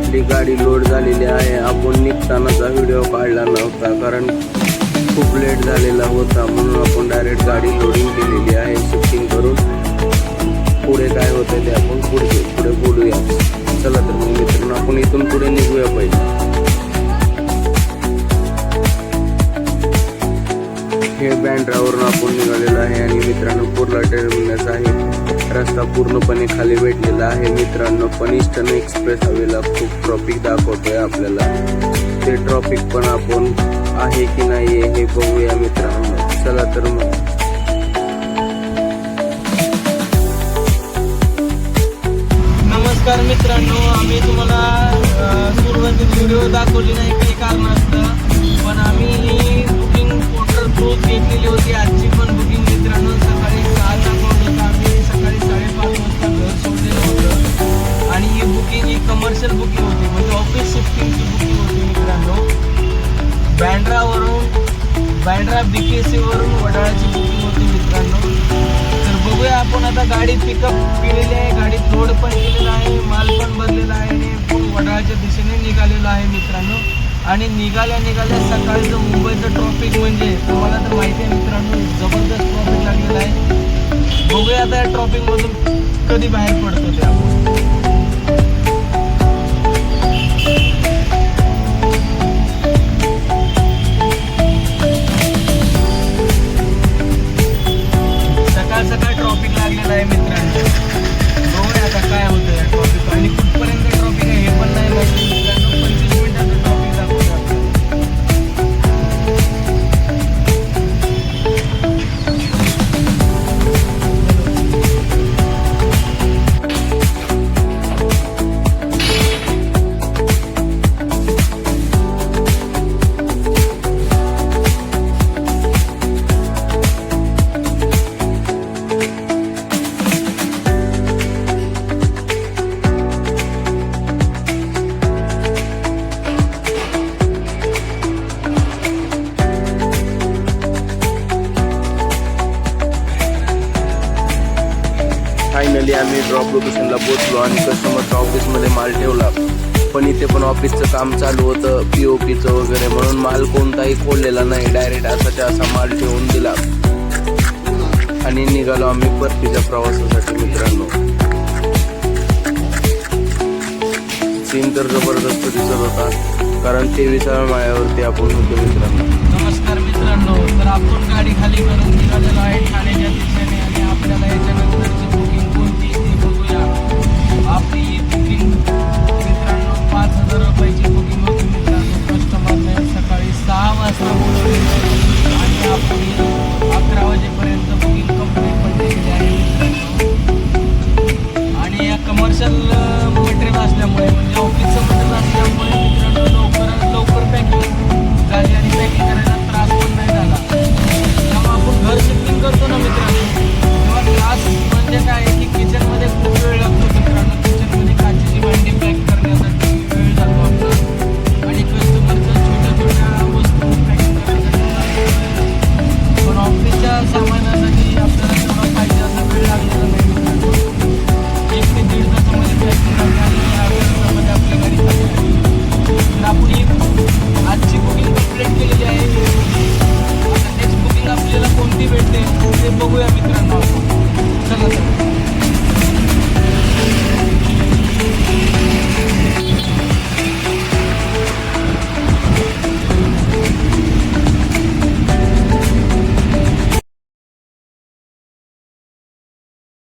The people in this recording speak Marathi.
आपली गाडी लोड झालेली आहे. आपण निघतानाचा व्हिडिओ काढला नव्हता कारण खूप लेट झालेला होता, म्हणून आपण डायरेक्ट गाडी लोडिंग केलेली आहे. शिफ्टिंग करून पुढे काय होतं ते आपण पुढे बोलूया. चला तर मग मित्रांनो आपण इथून पुढे निघूया पहिले. हे बँड्रावरून आपण निघालेलो आहे आणि मित्रांनो कुर्ला टर्मिनस आहे. रस्ता पूर्णपणे खाली भेटलेला आहे मित्रांनो, पण ईस्टर्न एक्सप्रेस हवेला खूप ट्रॉफिक दाखवतोय आपल्याला. ते ट्रॉफिक पण आपण आहे की नाही हे बघूया मित्रांनो. चला तर मग नमस्कार मित्रांनो, आम्ही तुम्हाला सुरुवातीत व्हिडिओ दाखवली नाही काही कारणास्तव, पण आम्ही बुकिंग पोर्टल थ्रू घेतलेली होती. आजची पण बुकिंग मित्रांनो सकाळी 6 दाखवत होतं. आम्ही सकाळी 5:30 वाजता घर सोडलेलं होतं आणि ही बुकिंग ही कमर्शियल बुकिंग होती, म्हणजे ऑफिस शिफ्टिंगची बुकिंग होती मित्रांनो. बँड्रा BKC वरून वडाळ्याची बुकिंग होती मित्रांनो. तर बघूया आपण आता. गाडी पिकअप केलेली आहे, गाडीत लोड पण केलेला आहे, माल पण भरलेला आहे आणि आपण वडाळ्याच्या दिशेने निघालेलो आहे मित्रांनो. आणि निघाल्या सकाळचं मुंबईचं ट्रॉफिक म्हणजे तुम्हाला तर माहिती आहे मित्रांनो, जबरदस्त ट्रॉफिक लागलेलं आहे. बघूया आता या ट्रॉफिकमधून कधी बाहेर पडतो ते आपण. सकाळ ट्रॉफिक लागलेलं आहे मित्रांनो. बघूया आता काय होतं या ट्रॉफिक आणि कुठपर्यंत ट्रॉफिक आहे हे पण नाही माहिती मित्रांनो. 25 मिनिटाचं ट्रॉफिक दाखवतं आपल्याला. फायनली आम्ही ड्रॉप लोकेशनला पोहोचलो आणि कस्टमरच्या ऑफिसमध्ये माल ठेवला. पण इथे पण ऑफिसचं काम चालू होतं, POPचं वगैरे, म्हणून माल कोणताही खोललेला नाही. डायरेक्ट असाच्या असा माल ठेवून दिला आणि निघालो आम्ही परतीच्या प्रवासासाठी मित्रांनो. सीन तर जबरदस्त दिसत होता कारण 23व्या माळ्यावरती आपण होतो मित्रांनो. नमस्कार मित्रांनो, तर आपण गाडी खाली करून निघालेलो आहे ठाण्याच्या दिशेने आणि आपल्याला याच्यानंतरची बुकिंग कोणती ते बघूया. आपली बुकिंग